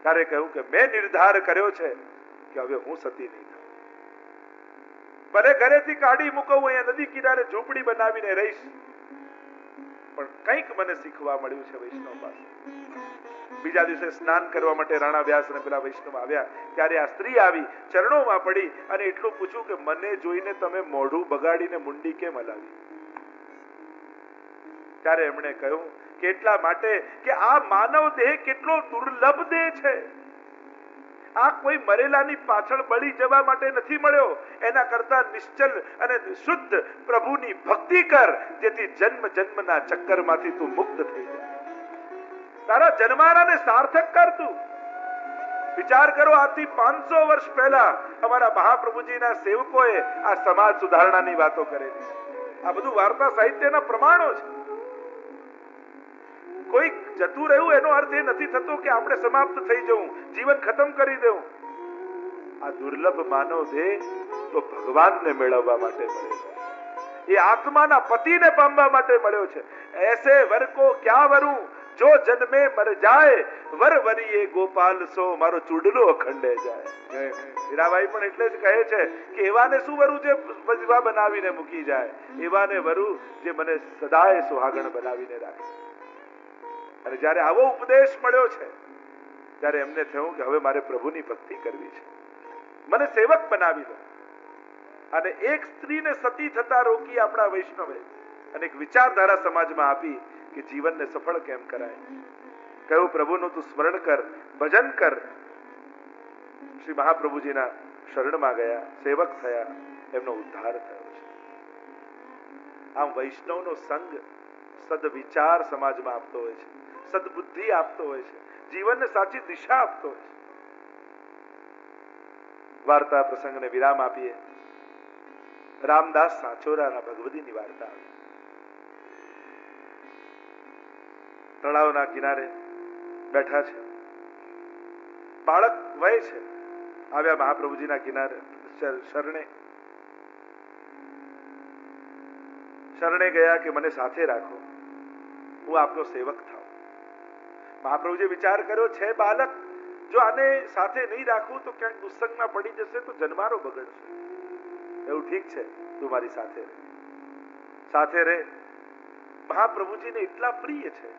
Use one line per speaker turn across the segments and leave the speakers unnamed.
ત્યારે કહ્યું કે મેં નિર્ધાર કર્યો છે કે હવે હું સતી નહીં થાઉં. ભલે ઘરેથી કાઢી મૂકવું, અહીંયા નદી કિનારે ઝૂંપડી બનાવીને રહીશ, પણ કંઈક મને શીખવા મળ્યું છે વૈષ્ણવ પાસે. બીજા દિવસે સ્નાન કરવા માટે રાણા વ્યાસ અને પેલા વૈષ્ણવ આવ્યા, ત્યારે આ સ્ત્રી આવી, ચરણોમાં પડી અને એટલું પૂછ્યું કે મને જોઈને તમે મોઢું બગાડીને મુંડી કેમ હલાવી? ત્યારે એમણે કહ્યું કે એટલા માટે કે આ માનવ દેહ કેટલો દુર્લભ દેહ છે. આ કોઈ મરેલાની પાછળ બળી જવા માટે નથી મળ્યો. એના કરતા નિશ્ચલ અને શુદ્ધ પ્રભુની ભક્તિ કર, જેથી જન્મ જન્મના ચક્કરમાંથી તું મુક્ત થઈ જાય. તારા જન્મારાને સાર્થક કર તું. વિચાર કરો, આજથી 500 વર્ષ પહેલા અમારા મહાપ્રભુજીના સેવકોએ આ સમાજ સુધારણાની વાતો કરેલી. આ બધું વાર્તા સાહિત્યના પ્રમાણો છે. કોઈ જતું રહ્યું એનો અર્થ એ નથી થતો કે આપણે સમાપ્ત થઈ જવું, જીવન ખતમ કરી દેવું. આ દુર્લભ માનવ દેહ તો ભગવાનને મેળવવા માટે મળ્યો છે. એ આત્માના પતિને પામવા માટે મળ્યો છે. એસે વર કો ક્યા વરું, જો જન્મે મર જાય, વર વરીએ ગોપાલ સો, મારો ચૂડલો અખંડે જાય. હીરાબાઈ પણ એટલે જ કહે છે કે એવાને શું વરું જે વિવાહ બનાવીને મૂકી જાય, એવાને વરું જે મને સદાય સુહાગણ બનાવીને રાખે. અને જ્યારે આવો ઉપદેશ મળ્યો છે ત્યારે એમને થયું કે હવે મારે પ્રભુની ભક્તિ કરવી છે, મને સેવક બનાવી દો. અને એક સ્ત્રીને સતી થતા રોકી આપણા વૈષ્ણવે અને એક વિચારધારા સમાજમાં આપી કે જીવનને સફળ કેમ કરાય. કહ્યું પ્રભુનું તું સ્મરણ કર, ભજન કર. શ્રી મહાપ્રભુજીના શરણમાં ગયા, સેવક થયા, એમનો ઉદ્ધાર થયો છે. આમ વૈષ્ણવનો સંગ સદવિચાર સમાજમાં આપતો હોય છે, સદબુદ્ધિ આપતો હોય છે, જીવનને સાચી દિશા આપતો હોય છે. વાર્તા પ્રસંગને વિરામ આપીએ. રામદાસ સાચોરાના ભગવદીની વાર્તા આવી. તળાવના કિનારે બેઠા છે, બાળક વહે છે. આવ્યા મહાપ્રભુજીના કિનારે શરણે ગયા કે મને સાથે રાખો, હું આપનો સેવક થાઉં. મહાપ્રભુજીએ વિચાર કર્યો છે બાલક, જો આને સાથે નહીં રાખું તો ક્યાંક દુસ્સંગમાં પડી જશે તો જન્મારો બગડશે. એવું ઠીક છે, તું મારી સાથે રહે. સાથે રહે. મહાપ્રભુજીને એટલા પ્રિય છે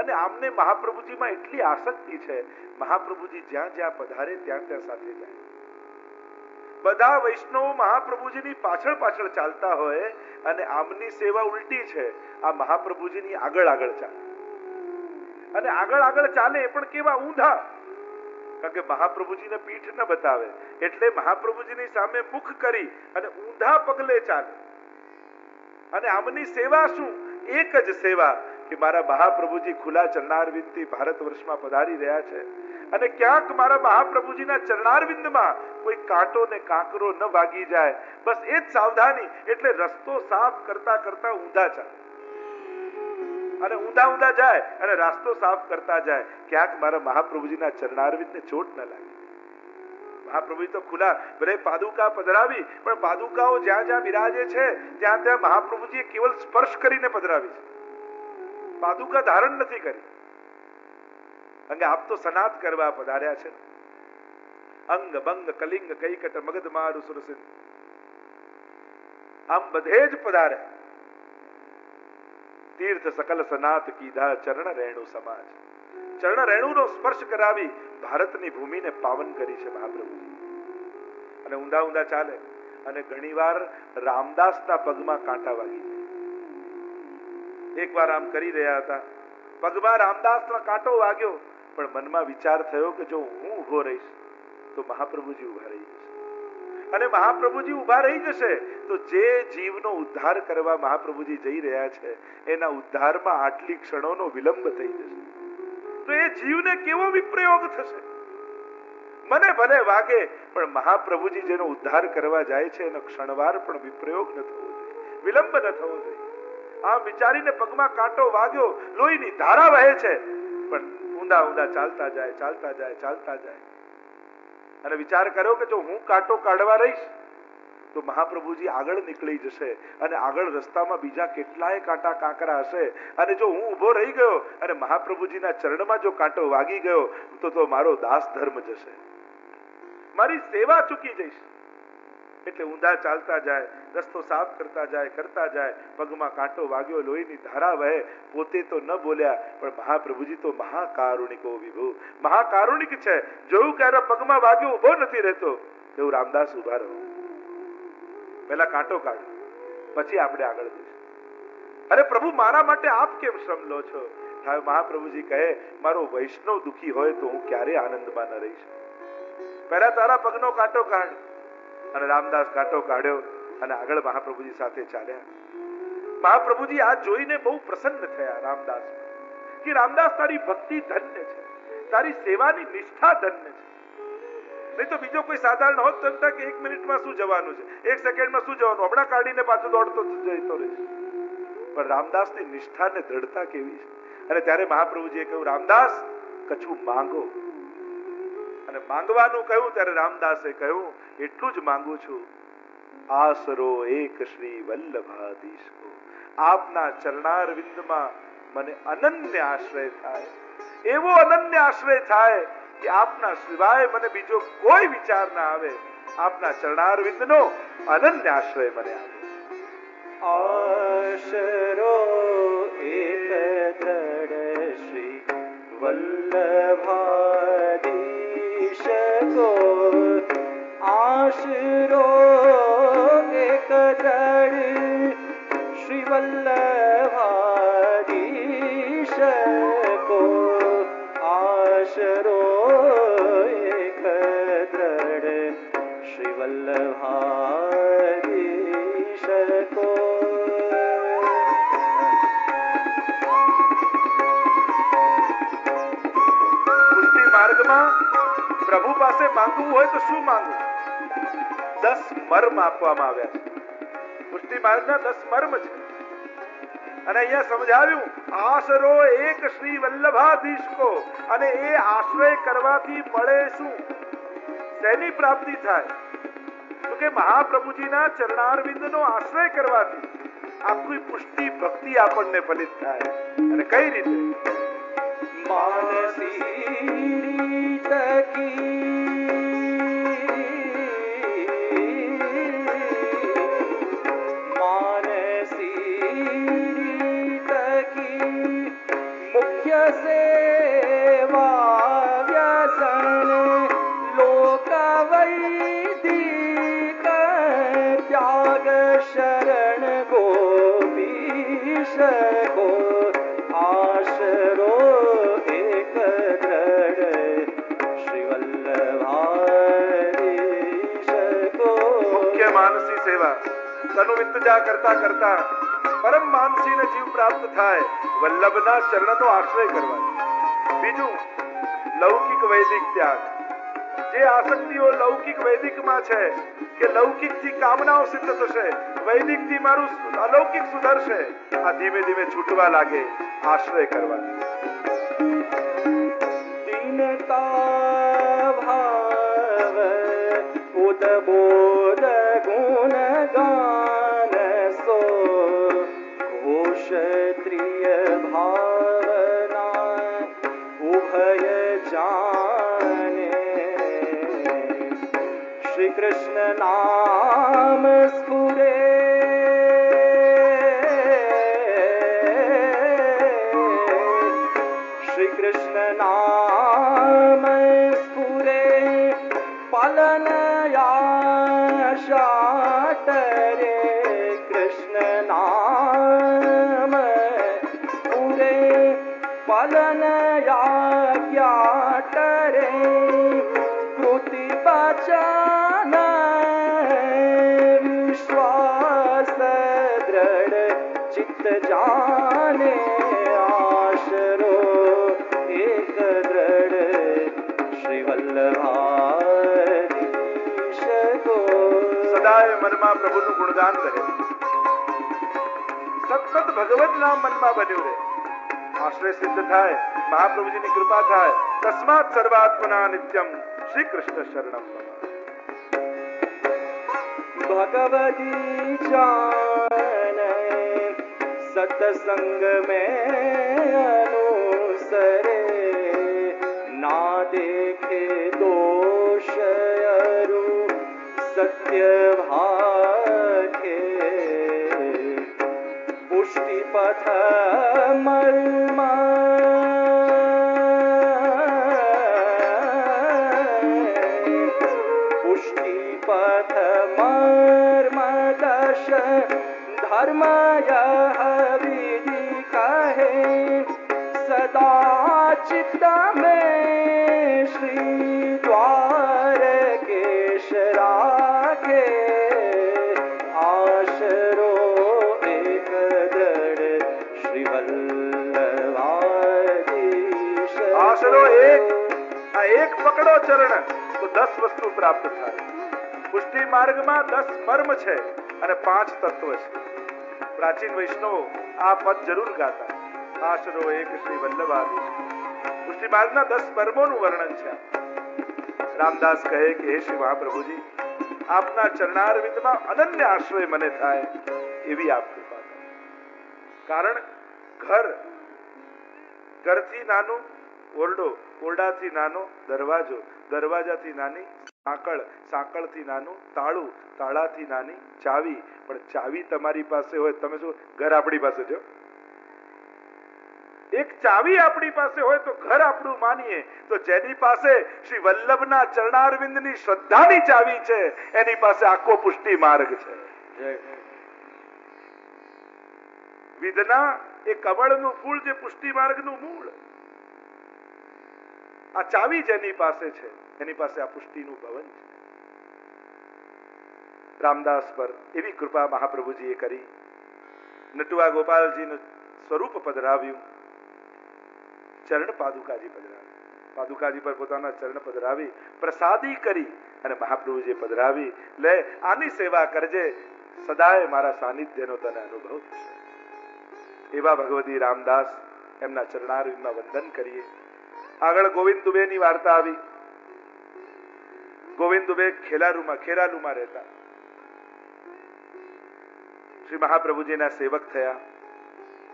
અને આમને મહાપ્રભુજીમાં એટલી આસક્તિ છે, મહાપ્રભુજી જ્યાં જ્યાં પધારે ત્યાં ત્યાં સાથે જાય. બધા વૈષ્ણવો મહાપ્રભુજીની પાછળ પાછળ ચાલતા હોય અને આમની સેવા ઉલટી છે, આ મહાપ્રભુજીની આગળ આગળ ચાલે. અને આગળ આગળ ચાલે એ પણ કેવા ઊંધા, કારણ કે મહાપ્રભુજીને પીઠ ન બતાવે એટલે મહાપ્રભુજીની સામે મુખ કરી અને ઊંધા પગલે ચાલે. અને આમની સેવા શું? એક જ સેવા કે મારા મહાપ્રભુજી ખુલ્લા ચરણારવિંદથી ભારત વર્ષમાં પધારી રહ્યા છે અને ક્યાંક મારા મહાપ્રભુજીના ચરણારવિંદમાં કોઈ કાંટો ને કાંકરો ન વાગી જાય, બસ એ જ સાવધાની. એટલે રસ્તો સાફ કરતા કરતા ઊંધા ચાલે અને ઊંધા ઊંધા જાય અને રાસ્તો સાફ કરતા જાય, ક્યાંક મારા મહાપ્રભુજીના ચરણારવિંદને ચોટ ન લાગે. મહાપ્રભુજી તો ખુલ્લા ભલે પાદુકા પધરાવી, પણ પાદુકાઓ જ્યાં જ્યાં બિરાજે છે ત્યાં ત્યાં મહાપ્રભુજીએ કેવલ સ્પર્શ કરીને પધરાવી છે, પાદુકા ધારણ નથી કરી. અને આપ તો સનાત કરવા પધાર્યા છે. અંગ બંગ કલિંગ કૈકટ મગધ મારુ સુરસિંહ, આમ બધે જ પધાર્યા. તીર્થ સકલ સનાત કીધા, ચરણ રેણુ સમાજ. ચરણ રેણુનો સ્પર્શ કરાવી ભારતની ભૂમિને પાવન કરી છે મહાપ્રભુજી. અને ઊંધા ઊંધા ચાલે અને ઘણીવાર રામદાસના પગમાં કાંટા વાગી જાય. એકવાર આમ કરી રહ્યા હતા, પગમાં રામદાસનો કાંટો વાગ્યો, પણ મનમાં વિચાર થયો કે જો હું ઊભો રહીશ તો મહાપ્રભુજી ઊભા રહી જશે. અને મહાપ્રભુજી ઊભા રહી જશે તો જે જીવનો ઉદ્ધાર કરવા મહાપ્રભુજી જઈ રહ્યા છે એના ઉદ્ધારમાં આટલી ક્ષણોનો વિલંબ થઈ જશે. તો એ જીવને કેવો વિપ્રયોગ થશે? મને ભલે વાગે, પણ મહાપ્રભુજી જેનો ઉદ્ધાર કરવા જાય છે એનો ક્ષણવાર પણ વિપ્રયોગ ન થવો જોઈએ, વિલંબ ન થવો જોઈએ. આમ વિચારીને પગમાં કાંટો વાગ્યો, લોહીની ધારા વહે છે, પણ ઊંધા ઊંધા ચાલતા જાય, ચાલતા જાય, ચાલતા જાય. અને વિચાર કર્યો કે જો હું કાંટો કાઢવા રહીશ તો તો મહાપ્રભુજી આગળ નીકળી જશે અને આગળ રસ્તામાં બીજા કેટલાય કાંટા કાંકરા હશે અને જો હું ઊભો રહી ગયો અને મહાપ્રભુજીના ચરણમાં જો કાંટો વાગી ગયો તો મારો દાસ ધર્મ જશે, મારી સેવા ચૂકી જઈશ. એટલે ઊંધા ચાલતા જાય, રસ્તો સાફ કરતા જાય, પગમાં કાંટો વાગ્યો, લોહીની ધારા વહે, પોતે તો ન બોલ્યા પણ મહાપ્રભુજી તો મહાકારુણિકો વિભુ, મહાકારુણિક છે. જોયું કે પગમાં વાગ્યો, ઉભો નથી રહેતો, એવું રામદાસ ઉભા રહો, પહેલા કાંટો કાઢો, પછી આપણે આગળ જઈશું. અરે પ્રભુ, મારા માટે આપ કેમ શ્રમ લો છો? મહાપ્રભુજી કહે, મારો વૈષ્ણવ દુખી હોય તો હું ક્યારે આનંદમાં ન રહીશ. પહેલા તારા પગનો કાંટો કાઢ. અને રામદાસ કાંટો કાઢ્યો અને આગળ મહાપ્રભુજી સાથે ચાલ્યા. મહાપ્રભુજી આ જોઈને બહુ પ્રસન્ન થયા રામદાસ કે રામદાસ, તારી ભક્તિ ધન્ય છે, તારી સેવાની નિષ્ઠા ધન્ય છે. નહીં તો બીજો કોઈ સાધારણ હોત તો કે 1 મિનિટમાં શું જવાનું છે, 1 સેકન્ડમાં શું જવાનું, હમણાં કાઢીને પાછો દોડતો જતો રહેશે. પણ રામદાસની નિષ્ઠા ને દ્રઢતા કેવી છે. અને ત્યારે મહાપ્રભુજીએ કહ્યું, રામદાસ કછું માંગો. અને માંગવાનું કહ્યું ત્યારે રામદાસે કહ્યું, એટલું જ માંગુ છું, આસરો એક શ્રી વલ્લભાધીશ કો, આપના ચરણારવિંદમાં મને અનન્ય આશ્રય થાય, એવો અનન્ય આશ્રય થાય કે આપના સિવાય મને બીજો કોઈ વિચાર ના આવે, આપના ચરણારવિંદનો અનન્ય આશ્રય મને આવે.
આશરો એક દ્રઢ શ્રી વલ્લભાધીશ કો, આશરો એક દ્રઢ શ્રી વલ્લભાધીશ કો, આશરો એક દ્રઢ શ્રી વલ્લભાધીશ કો.
માર્ગમાં પ્રભુ પાસે માંગવું હોય તો શું માંગવું? 10 મર્મ આપવામાં આવ્યા છે. પુષ્ટિ માર્ગના 10 મર્મ છે. અને અહીંયા સમજાવ્યું, આશરો એક શ્રી વલ્લભાધીશ કો. અને એ આશ્રય કરવાથી મળે શું? શેની પ્રાપ્તિ થાય? તો કે મહાપ્રભુજીના ચરણારવિંદનો આશ્રય કરવાથી આખી પુષ્ટિ ભક્તિ આપણને ફલિત થાય. અને કઈ રીતે?
માનસી મુખ્ય સેવા વ્યસન લોક વૈદિક ત્યાગ શરણ ગોપીશ કો, આશરો એક દ્રઢ શ્રી વલ્લભાધીશ કો.
મુખ્ય માનસી સેવા, તનુ વિત્તજા કરતા કરતા પરમ માનસીને જીવ પ્રાપ્ત થાય, વલ્લભના ચરણનો આશ્રય કરવાનો. બીજું, લૌકિક વૈદિક ત્યાગ. જે આસક્તિઓ લૌકિક વૈદિકમાં છે કે લૌકિકથી કામનાઓ સિદ્ધ થશે, વૈદિકથી મારું અલૌકિક સુધરશે, આ ધીમે ધીમે છૂટવા લાગે, આશ્રય કરવાનો.
દીનતા ભાવ ઉદબોધ ગુણ ગાન સો, ક્ષત્રિય ભાવના ઉભય જાને, શ્રી કૃષ્ણ નામ સ્ફુરે, શ્રી કૃષ્ણ નામ સ્ફુરે, પાલન યાશાટરે, કૃષ્ણ નામ પૂરે પાલન યાજ્ઞાટરે, કૃતિ વચન વિશ્વાસ દ્રઢ ચિત્ત જાને, આશરો એક દ્રઢ શ્રી વલ્લભાધીશ કો.
સદાય મનમાં પ્રભુનું ગુણગાન રહે, સતત ભગવત નામ મનમાં બન્યું રહે, આશ્રય સિદ્ધ થાય, મહાપ્રભુજીની કૃપા થાય. તસ્માત સર્વાત્મના નિત્યમ શ્રી કૃષ્ણ શરણમ મમ.
भगवती जाने सत्संग में अनुसरे ना देखे दोष अरु सत्य भाखे पुष्टि पथ मर्मा पथ मर्म दश धर्म यह विधि कहे सदा चित्त में श्री द्वार केश राखे आशरो एक दृढ़ श्री वल्लभाधीश
आशरो एक पकड़ो चरण तो 10 वस्तु प्राप्त થાય પુષ્ટિ માર્ગમાં 10 મર્મ છે અને 5 તત્વ છે પ્રાચીન વૈષ્ણવો આ પદ જરૂર ગાતા આશરો એક શ્રી વલ્લભાધીશ પુષ્ટિ માર્ગના 10 મર્મોનું વર્ણન છે રામદાસ કહે કે હે શ્રી મહાપ્રભુજી આપના ચરણારવિંદમાં અનન્ય આશ્રય મને થાય એવી આપ કૃપા કરો કારણ ઘરથી નાનું ઓરડો ઓરડાથી નાનો દરવાજો દરવાજાથી નાની સાંકળથી નાનું તાળું તાળાથી નાની ચાવી પણ ચાવી તમારી પાસે હોય તમે શું ઘર આપણી પાસે છે એક ચાવી આપણી પાસે હોય તો ઘર આપણું માનીએ તો જેની પાસે શ્રી વલ્લભના ચરણારવિંદની શ્રદ્ધાની ચાવી છે એની પાસે આખો પુષ્ટિ માર્ગ છે વિધના એ કમળનું ફૂલ જે પુષ્ટિ માર્ગનું મૂળ આ ચાવી જેની પાસે છે એની પાસે આ પુષ્ટિનું ભવન છે રામદાસ પર એવી કૃપા મહાપ્રભુજીએ કરી નટુઆ ગોપાલજીનું સ્વરૂપ પધરાવ્યું ચરણ પાદુકાજી પધરાવી પાદુકાજી પર પોતાના ચરણ પધરાવી પ્રસાદી કરી અને મહાપ્રભુજીએ પધરાવી લે આની સેવા કરજે સદાય મારા સાનિધ્યનો તને અનુભવ થશે એવા ભગવતી રામદાસ એમના ચરણારવિંદમાં વંદન કરીએ આગળ ગોવિંદ દુબેની વાર્તા આવી ગોવિંદ દુબે ખેરાલુમાં રહેતા શ્રી મહાપ્રભુજીના સેવક થયા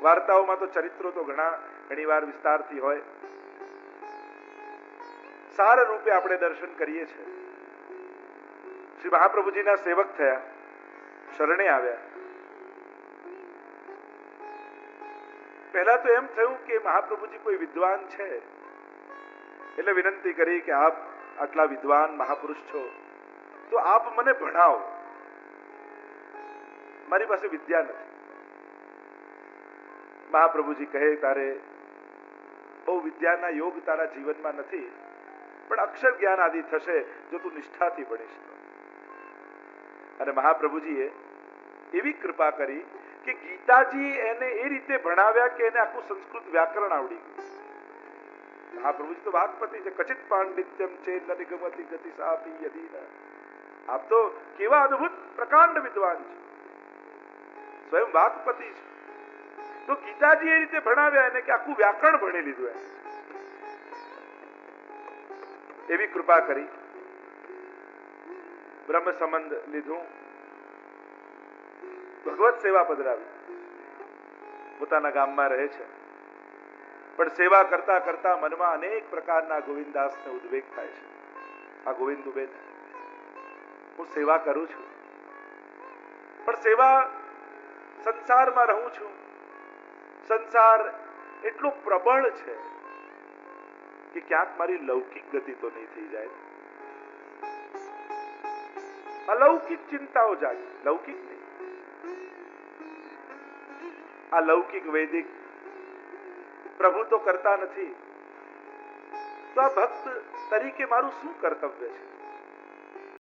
વાર્તાઓમાં તો ચરિત્રો તો ઘણીવાર વિસ્તારથી હોય સાર રૂપે આપણે દર્શન કરીએ છીએ શ્રી મહાપ્રભુજીના સેવક થયા શરણે આવ્યા પહેલા તો એમ થયું કે મહાપ્રભુજી કોઈ વિદ્વાન છે એટલે વિનંતી કરી કે આપ આટલા વિદ્વાન મહાપુરુષ છો તો આપ મને ભણાવો મારી પાસે વિદ્યા નથી મહાપ્રભુજી કહે તારે બહુ વિદ્યાના યોગ તારા જીવનમાં નથી પણ અક્ષર જ્ઞાન આદિ થશે જો તું નિષ્ઠાથી ભણીશ તો અને મહાપ્રભુજીએ એવી કૃપા કરી કે ગીતાજી એને એ રીતે ભણાવ્યા કે એને આખું સંસ્કૃત વ્યાકરણ આવડી ગયું મહાપ્રભુજી તો વાકપતિ છે કચિત પાંડિત્યમ છે નિગમતી ગતિ સાપી યદિન આપ તો કેવા અદ્ભુત પ્રકાંડ વિદ્વાન છે સ્વયં વાકપતિ છે તો ગીતાજી એ રીતે ભણાવ્યા એને કે આખું વ્યાકરણ ભણી લીધું એવી કૃપા કરી બ્રહ્મ સંબંધ લીધું ભગવત સેવા પધરાવી પોતાના ગામમાં રહે છે પણ સેવા કરતા કરતા મનમાં અનેક પ્રકારના ગોવિંદાસને ઉદ્વેગ થાય છે આ ગોવિંદ દુબે હું સેવા કરું છું પણ સેવા સંસારમાં રહું છું સંસાર એટલો પ્રબળ છે કે ક્યાંક મારી લૌકિક ગતિ તો નહીં થઈ જાય અલૌકિક ચિંતાઓ જાગે લૌકિક નહીં આ લૌકિક વૈદિક પ્રભુ તો કરતા નથી તો આ ભક્ત તરીકે મારું શું કર્તવ્ય છે